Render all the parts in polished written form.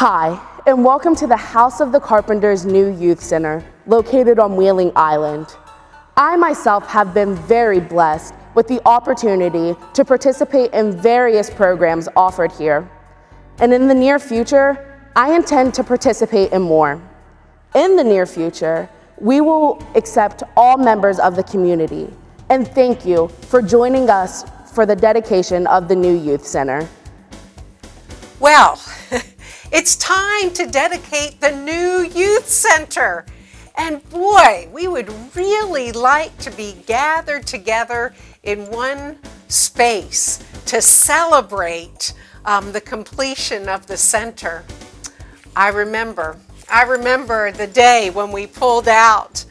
Hi, and welcome to the House of the Carpenter's new youth center, located on Wheeling Island. I myself have been very blessed with the opportunity to participate in various programs offered here. And in the near future, I intend to participate in more. In the near future, we will accept all members of the community. And thank you for joining us for the dedication of the new youth center. Well, it's time to dedicate the new youth center. And boy, we would really like to be gathered together in one space to celebrate the completion of the center. I remember the day when we pulled out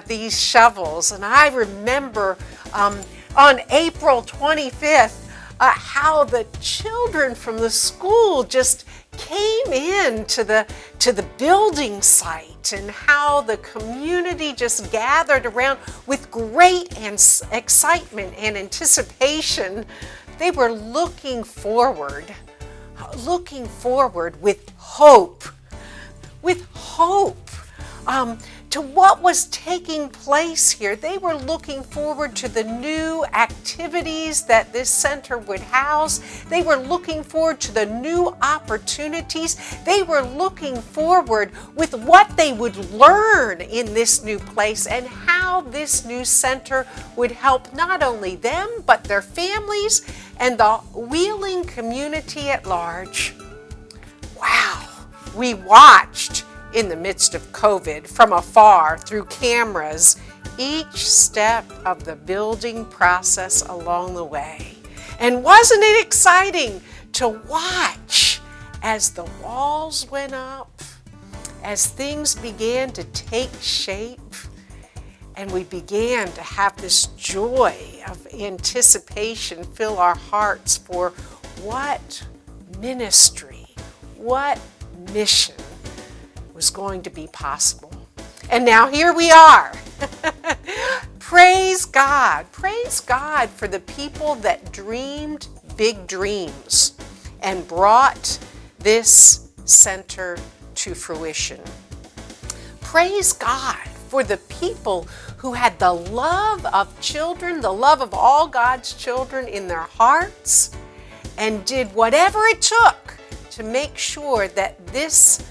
these shovels, and I remember on April 25th, how the children from the school just came in to the building site, and how the community just gathered around with great excitement and anticipation. They were looking forward with hope to what was taking place here. They were looking forward to the new activities that this center would house. They were looking forward to the new opportunities. They were looking forward with what they would learn in this new place, and how this new center would help not only them, but their families and the Wheeling community at large. Wow, we watched in the midst of COVID from afar through cameras each step of the building process along the way. And wasn't it exciting to watch as the walls went up, as things began to take shape, and we began to have this joy of anticipation fill our hearts for what ministry, what mission was going to be possible. And now here we are. Praise God for the people that dreamed big dreams and brought this center to fruition. Praise God for the people who had the love of children, the love of all God's children in their hearts, and did whatever it took to make sure that this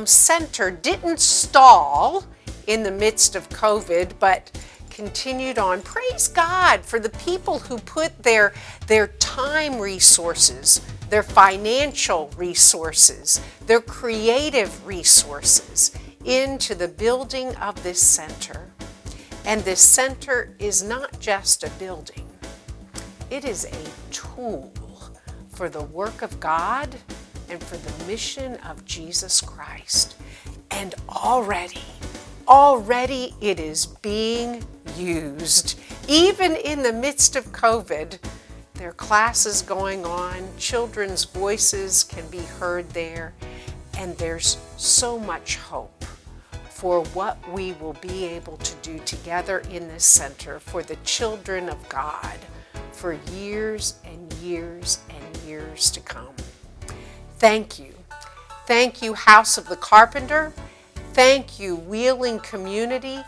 center didn't stall in the midst of COVID, but continued on. Praise God for the people who put their time resources, their financial resources, their creative resources into the building of this center. And this center is not just a building. It is a tool for the work of God and for the mission of Jesus Christ. And already it is being used. Even in the midst of COVID, there are classes going on, children's voices can be heard there, and there's so much hope for what we will be able to do together in this center for the children of God for years and years and years to come. Thank you. Thank you, House of the Carpenter. Thank you, Wheeling community.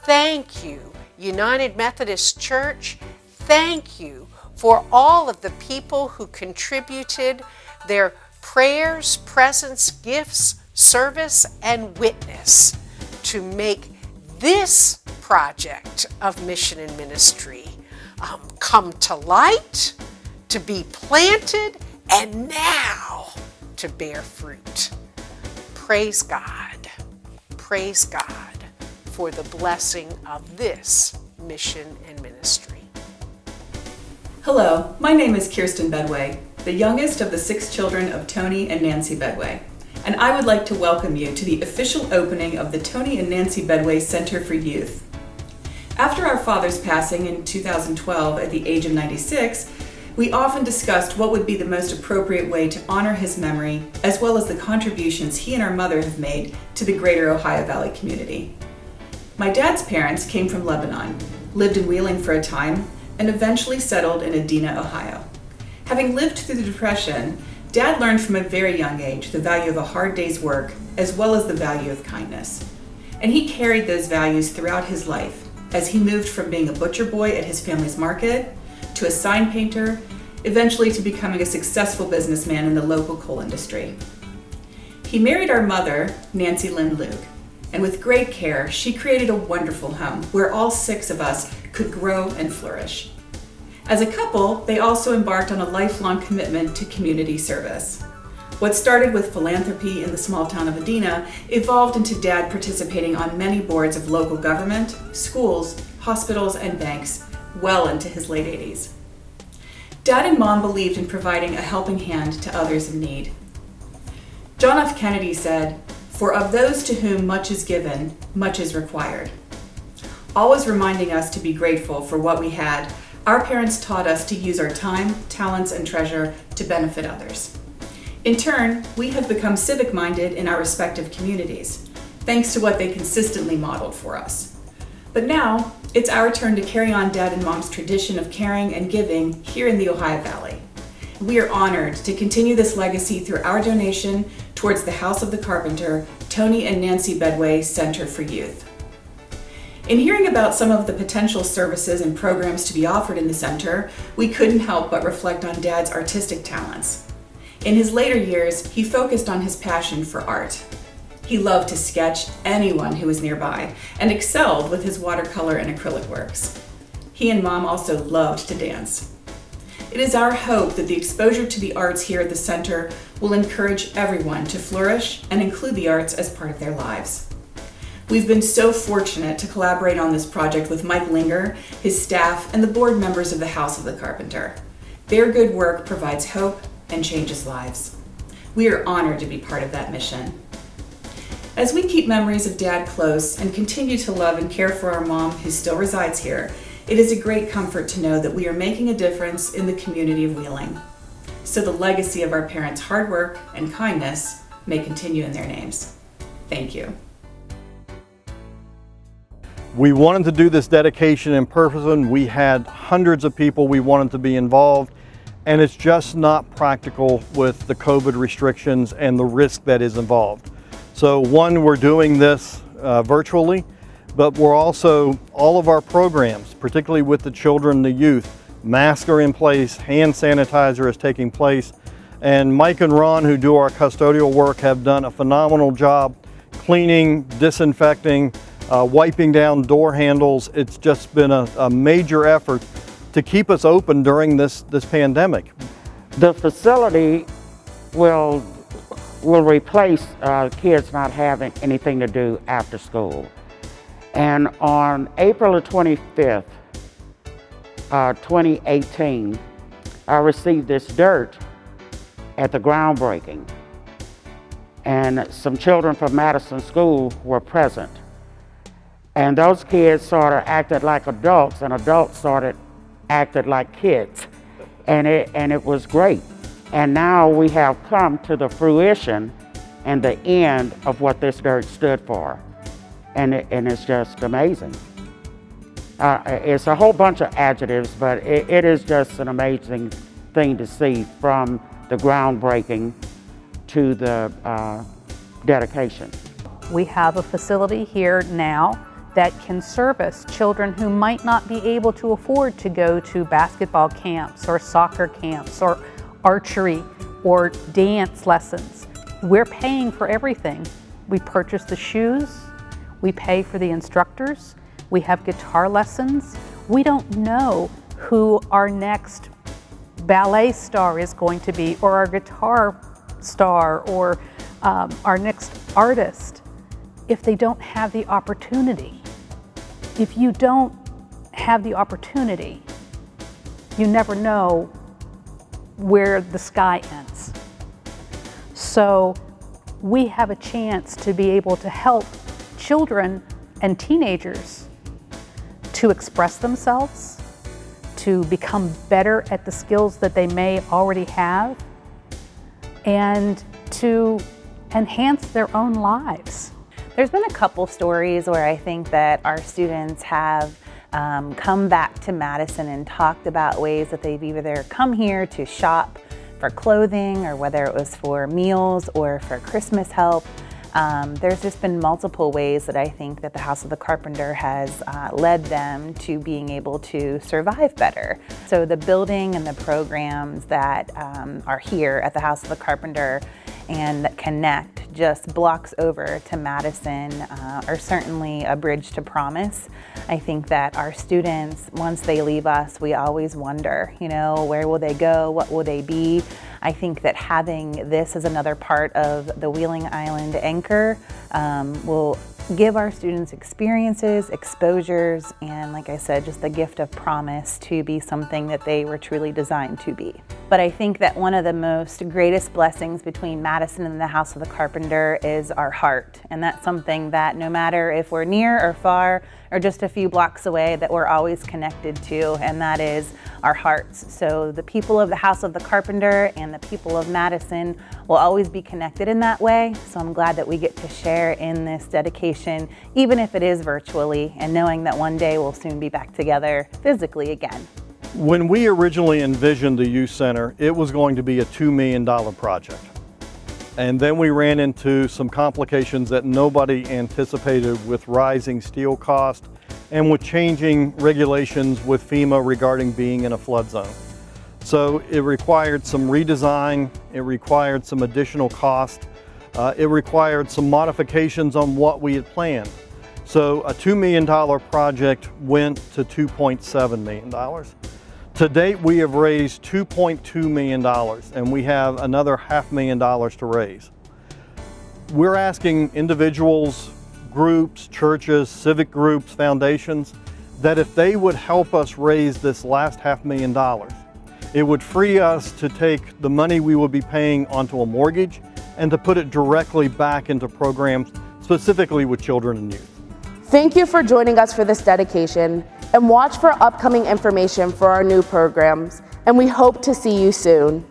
Thank you, United Methodist Church. Thank you for all of the people who contributed their prayers, presence, gifts, service, and witness to make this project of mission and ministry come to light, to be planted, and now to bear fruit. Praise God for the blessing of this mission and ministry. Hello, my name is Kirsten Bedway, the youngest of the 6 children of Toni and Nancy Bedway, and I would like to welcome you to the official opening of the Toni and Nancy Bedway Center for Youth. After our father's passing in 2012 at the age of 96, we often discussed what would be the most appropriate way to honor his memory, as well as the contributions he and our mother have made to the greater Ohio Valley community. My dad's parents came from Lebanon, lived in Wheeling for a time, and eventually settled in Edina, Ohio. Having lived through the Depression, Dad learned from a very young age the value of a hard day's work as well as the value of kindness. And he carried those values throughout his life as he moved from being a butcher boy at his family's market to a sign painter, eventually to becoming a successful businessman in the local coal industry. He married our mother, Nancy Lynn Luke, and with great care, she created a wonderful home where all 6 of us could grow and flourish. As a couple, they also embarked on a lifelong commitment to community service. What started with philanthropy in the small town of Adena evolved into Dad participating on many boards of local government, schools, hospitals, and banks well into his late 80s. Dad and Mom believed in providing a helping hand to others in need. John F. Kennedy said, "For of those to whom much is given, much is required." Always reminding us to be grateful for what we had, our parents taught us to use our time, talents, and treasure to benefit others. In turn, we have become civic-minded in our respective communities, thanks to what they consistently modeled for us. But now, it's our turn to carry on Dad and Mom's tradition of caring and giving here in the Ohio Valley. We are honored to continue this legacy through our donation towards the House of the Carpenter, Toni and Nancy Bedway Center for Youth. In hearing about some of the potential services and programs to be offered in the center, we couldn't help but reflect on Dad's artistic talents. In his later years, he focused on his passion for art. He loved to sketch anyone who was nearby and excelled with his watercolor and acrylic works. He and Mom also loved to dance. It is our hope that the exposure to the arts here at the center will encourage everyone to flourish and include the arts as part of their lives. We've been so fortunate to collaborate on this project with Mike Linger, his staff, and the board members of the House of the Carpenter. Their good work provides hope and changes lives. We are honored to be part of that mission. As we keep memories of Dad close and continue to love and care for our mom who still resides here, it is a great comfort to know that we are making a difference in the community of Wheeling. So the legacy of our parents' hard work and kindness may continue in their names. Thank you. We wanted to do this dedication in person. We had hundreds of people we wanted to be involved, and it's just not practical with the COVID restrictions and the risk that is involved. So one, we're doing this virtually, but we're also, all of our programs, particularly with the children, the youth, masks are in place, hand sanitizer is taking place, and Mike and Ron, who do our custodial work, have done a phenomenal job cleaning, disinfecting, wiping down door handles. It's just been a major effort to keep us open during this pandemic. The facility will replace kids not having anything to do after school. And on April the 25th, 2018, I received this dirt at the groundbreaking. And some children from Madison School were present. And those kids sort of acted like adults, and adults started acted like kids. And it was great. And now we have come to the fruition and the end of what this dirt stood for. And it's just amazing. It's a whole bunch of adjectives, but it is just an amazing thing to see, from the groundbreaking to the dedication. We have a facility here now that can service children who might not be able to afford to go to basketball camps or soccer camps or archery or dance lessons. We're paying for everything. We purchase the shoes, we pay for the instructors, we have guitar lessons. We don't know who our next ballet star is going to be, or our guitar star, or our next artist, if they don't have the opportunity. If you don't have the opportunity, you never know where the sky ends. So we have a chance to be able to help children and teenagers to express themselves, to become better at the skills that they may already have, and to enhance their own lives. There's been a couple stories where I think that our students have come back to Madison and talked about ways that they've either come here to shop for clothing or whether it was for meals or for Christmas help. There's just been multiple ways that I think that the House of the Carpenter has led them to being able to survive better. So the building and the programs that are here at the House of the Carpenter and that connect just blocks over to Madison are certainly a bridge to promise. I think that our students, once they leave us, we always wonder, you know, where will they go? What will they be? I think that having this as another part of the Wheeling Island anchor will give our students experiences, exposures, and like I said, just the gift of promise to be something that they were truly designed to be. But I think that one of the most greatest blessings between Madison and the House of the Carpenter is our heart. And that's something that no matter if we're near or far or just a few blocks away, that we're always connected to, and that is our hearts. So the people of the House of the Carpenter and the people of Madison will always be connected in that way. So I'm glad that we get to share in this dedication, even if it is virtually, and knowing that one day we'll soon be back together physically again. When we originally envisioned the youth center, it was going to be a $2 million project. And then we ran into some complications that nobody anticipated with rising steel cost and with changing regulations with FEMA regarding being in a flood zone. So it required some redesign, it required some additional cost, it required some modifications on what we had planned. So a $2 million project went to $2.7 million. To date, we have raised $2.2 million, and we have another $500,000 to raise. We're asking individuals, groups, churches, civic groups, foundations, that if they would help us raise this last $500,000, it would free us to take the money we would be paying onto a mortgage and to put it directly back into programs specifically with children and youth. Thank you for joining us for this dedication, and watch for upcoming information for our new programs, and we hope to see you soon.